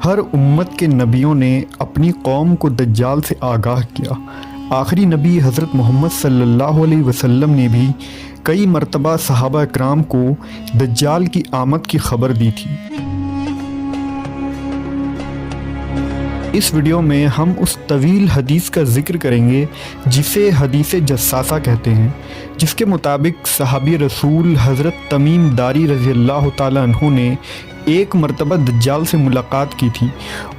ہر امت کے نبیوں نے اپنی قوم کو دجال سے آگاہ کیا۔ آخری نبی حضرت محمد صلی اللہ علیہ وسلم نے بھی کئی مرتبہ صحابہ اکرام کو دجال کی آمد کی خبر دی تھی۔ اس ویڈیو میں ہم اس طویل حدیث کا ذکر کریں گے جسے حدیث جساسہ کہتے ہیں، جس کے مطابق صحابی رسول حضرت تمیم داری رضی اللہ تعالیٰ عنہ نے ایک مرتبہ دجال سے ملاقات کی تھی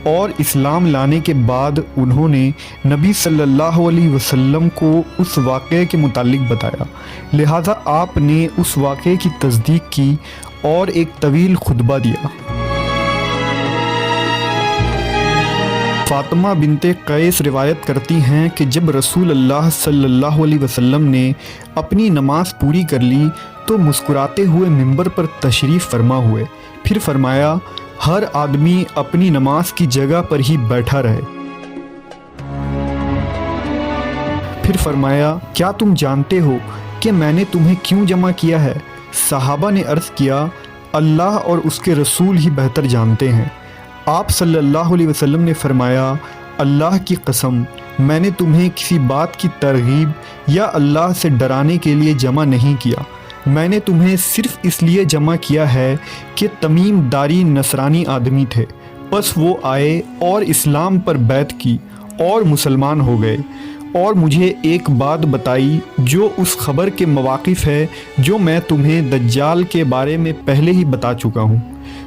اور اسلام لانے کے بعد انہوں نے نبی صلی اللہ علیہ وسلم کو اس واقعے کے متعلق بتایا، لہٰذا آپ نے اس واقعے کی تصدیق کی اور ایک طویل خطبہ دیا۔ فاطمہ بنت قیس روایت کرتی ہیں کہ جب رسول اللہ صلی اللہ علیہ وسلم نے اپنی نماز پوری کر لی تو مسکراتے ہوئے منبر پر تشریف فرما ہوئے، پھر فرمایا ہر آدمی اپنی نماز کی جگہ پر ہی بیٹھا رہے۔ پھر فرمایا کیا تم جانتے ہو کہ میں نے تمہیں کیوں جمع کیا ہے؟ صحابہ نے عرض کیا اللہ اور اس کے رسول ہی بہتر جانتے ہیں۔ آپ صلی اللہ علیہ وسلم نے فرمایا اللہ کی قسم میں نے تمہیں کسی بات کی ترغیب یا اللہ سے ڈرانے کے لیے جمع نہیں کیا، میں نے تمہیں صرف اس لیے جمع کیا ہے کہ تمیم داری نصرانی آدمی تھے، پس وہ آئے اور اسلام پر بیعت کی اور مسلمان ہو گئے اور مجھے ایک بات بتائی جو اس خبر کے مواقف ہے جو میں تمہیں دجال کے بارے میں پہلے ہی بتا چکا ہوں۔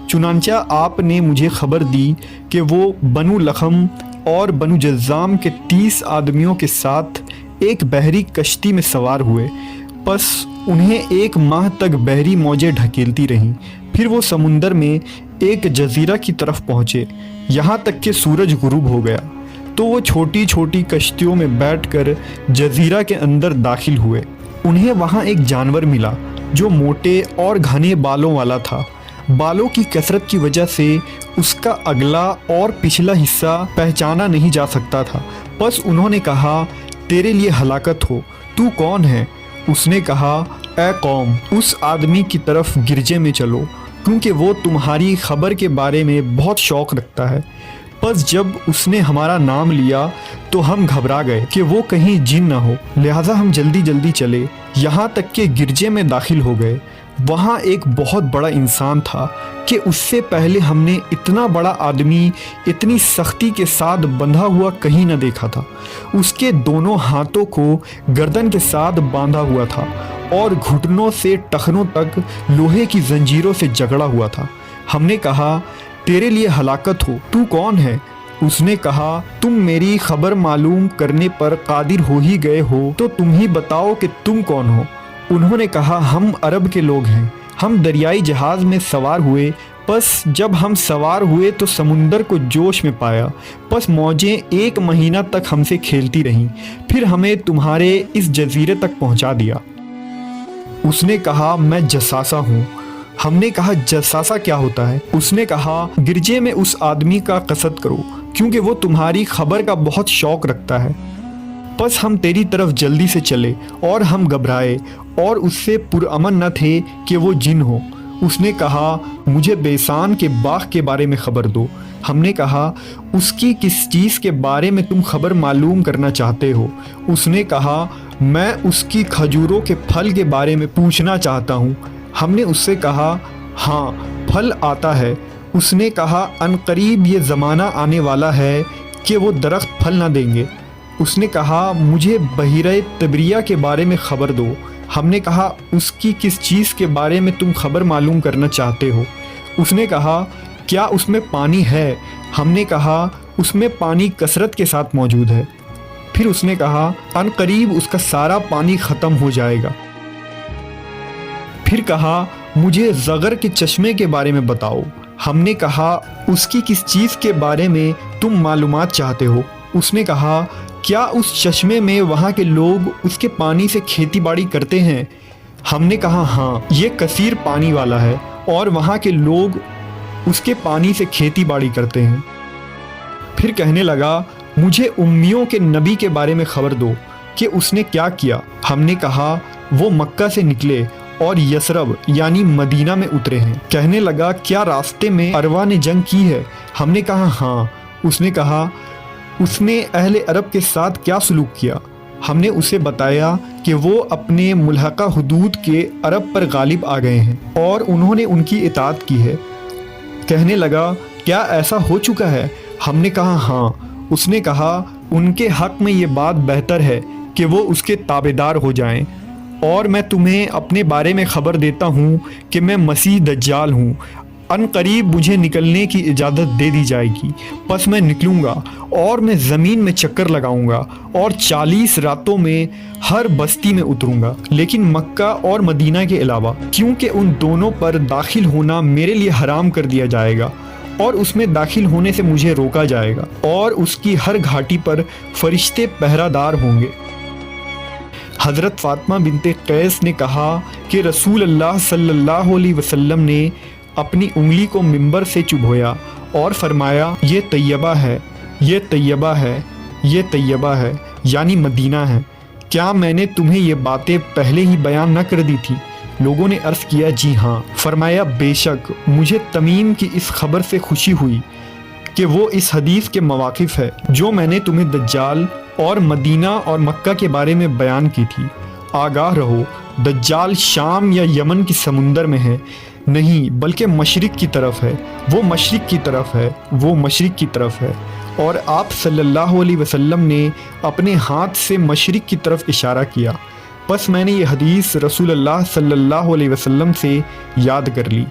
چنانچہ آپ نے مجھے خبر دی کہ وہ بنو لخم اور بنو جذام کے 30 آدمیوں کے ساتھ ایک بحری کشتی میں سوار ہوئے، پس انہیں 1 ماہ تک بحری موجیں ڈھکیلتی رہیں، پھر وہ سمندر میں ایک جزیرہ کی طرف پہنچے، یہاں تک کہ سورج غروب ہو گیا تو وہ چھوٹی چھوٹی کشتیوں میں بیٹھ کر جزیرہ کے اندر داخل ہوئے۔ انہیں وہاں ایک جانور ملا جو موٹے اور گھنے بالوں والا تھا، بالوں کی کثرت کی وجہ سے اس کا اگلا اور پچھلا حصہ پہچانا نہیں جا سکتا تھا، پس انہوں نے کہا تیرے لیے ہلاکت ہو، تو کون ہے؟ اس نے کہا اے قوم اس آدمی کی طرف گرجے میں چلو کیونکہ وہ تمہاری خبر کے بارے میں بہت شوق رکھتا ہے۔ پس جب اس نے ہمارا نام لیا تو ہم گھبرا گئے کہ وہ کہیں جن نہ ہو، لہٰذا ہم جلدی جلدی چلے، یہاں تک کہ گرجے میں داخل ہو گئے۔ وہاں ایک بہت بڑا انسان تھا کہ اس سے پہلے ہم نے اتنا بڑا آدمی اتنی سختی کے ساتھ بندھا ہوا کہیں نہ دیکھا تھا۔ اس کے دونوں ہاتھوں کو گردن کے ساتھ باندھا ہوا تھا اور گھٹنوں سے ٹخنوں تک لوہے کی زنجیروں سے جکڑا ہوا تھا۔ ہم نے کہا تیرے لیے ہلاکت ہو، تو کون ہے؟ اس نے کہا تم میری خبر معلوم کرنے پر قادر ہو ہی گئے ہو تو تم ہی بتاؤ کہ تم کون ہو؟ انہوں نے کہا ہم عرب کے لوگ ہیں، ہم دریائی جہاز میں سوار ہوئے، پس جب ہم سوار ہوئے تو سمندر کو جوش میں پایا، پس موجیں 1 مہینہ تک ہم سے کھیلتی رہیں، پھر ہمیں تمہارے اس جزیرے تک پہنچا دیا۔ اس نے کہا میں جساسہ ہوں۔ ہم نے کہا جساسہ کیا ہوتا ہے؟ اس نے کہا گرجے میں اس آدمی کا قصد کرو کیونکہ وہ تمہاری خبر کا بہت شوق رکھتا ہے۔ پس ہم تیری طرف جلدی سے چلے اور ہم گھبرائے اور اس سے پرامن نہ تھے کہ وہ جن ہو۔ اس نے کہا مجھے بیسان کے باغ کے بارے میں خبر دو۔ ہم نے کہا اس کی کس چیز کے بارے میں تم خبر معلوم کرنا چاہتے ہو؟ اس نے کہا میں اس کی کھجوروں کے پھل کے بارے میں پوچھنا چاہتا ہوں۔ ہم نے اس سے کہا ہاں پھل آتا ہے۔ اس نے کہا ان قریب یہ زمانہ آنے والا ہے کہ وہ درخت پھل نہ دیں گے۔ اس نے کہا مجھے بحیرہ طبریہ کے بارے میں خبر دو۔ ہم نے کہا اس کی کس چیز کے بارے میں تم خبر معلوم کرنا چاہتے ہو؟ اس نے کہا کیا اس میں پانی ہے؟ ہم نے کہا اس میں پانی کثرت کے ساتھ موجود ہے۔ پھر اس نے کہا ان قریب اس کا سارا پانی ختم ہو جائے گا۔ پھر کہا مجھے زغر کے چشمے کے بارے میں بتاؤ۔ ہم نے کہا اس کی کس چیز کے بارے میں تم معلومات چاہتے ہو؟ اس نے کہا کیا اس چشمے میں وہاں کے لوگ اس کے پانی سے کھیتی باڑی کرتے ہیں؟ ہم نے کہا ہاں یہ کثیر پانی والا ہے اور وہاں کے لوگ اس کے پانی سے کھیتی باڑی کرتے ہیں۔ پھر کہنے لگا مجھے امیوں کے نبی کے بارے میں خبر دو کہ اس نے کیا کیا۔ ہم نے کہا وہ مکہ سے نکلے اور یثرب یعنی مدینہ میں اترے ہیں۔ کہنے لگا کیا راستے میں عروہ نے جنگ کی ہے؟ ہم نے کہا ہاں۔ اس نے کہا اس نے اہل عرب کے ساتھ کیا سلوک کیا؟ ہم نے اسے بتایا کہ وہ اپنے ملحقہ حدود کے عرب پر غالب آ گئے ہیں اور انہوں نے ان کی اطاعت کی ہے۔ کہنے لگا کیا ایسا ہو چکا ہے؟ ہم نے کہا ہاں۔ اس نے کہا ان کے حق میں یہ بات بہتر ہے کہ وہ اس کے تابعدار ہو جائیں، اور میں تمہیں اپنے بارے میں خبر دیتا ہوں کہ میں مسیح دجال ہوں۔ ان قریب مجھے نکلنے کی اجازت دے دی جائے گی، پس میں نکلوں گا اور میں زمین میں چکر لگاؤں گا اور 40 راتوں میں ہر بستی میں اتروں گا، لیکن مکہ اور مدینہ کے علاوہ، کیونکہ ان دونوں پر داخل ہونا میرے لیے حرام کر دیا جائے گا اور اس میں داخل ہونے سے مجھے روکا جائے گا، اور اس کی ہر گھاٹی پر فرشتے پہرہ دار ہوں گے۔ حضرت فاطمہ بنت قیس نے کہا کہ رسول اللہ صلی اللہ علیہ وسلم نے اپنی انگلی کو منبر سے چبھویا اور فرمایا یہ طیبہ ہے، یہ طیبہ ہے، یہ طیبہ ہے، یعنی مدینہ ہے۔ کیا میں نے تمہیں یہ باتیں پہلے ہی بیان نہ کر دی تھی؟ لوگوں نے عرض کیا جی ہاں۔ فرمایا بے شک مجھے تمیم کی اس خبر سے خوشی ہوئی کہ وہ اس حدیث کے مواقف ہے جو میں نے تمہیں دجال اور مدینہ اور مکہ کے بارے میں بیان کی تھی۔ آگاہ رہو، دجال شام یا یمن کی سمندر میں ہے نہیں، بلکہ مشرق کی طرف ہے، وہ مشرق کی طرف ہے، وہ مشرق کی طرف ہے۔ اور آپ صلی اللہ علیہ وسلم نے اپنے ہاتھ سے مشرق کی طرف اشارہ کیا، بس میں نے یہ حدیث رسول اللہ صلی اللہ علیہ وسلم سے یاد کر لی۔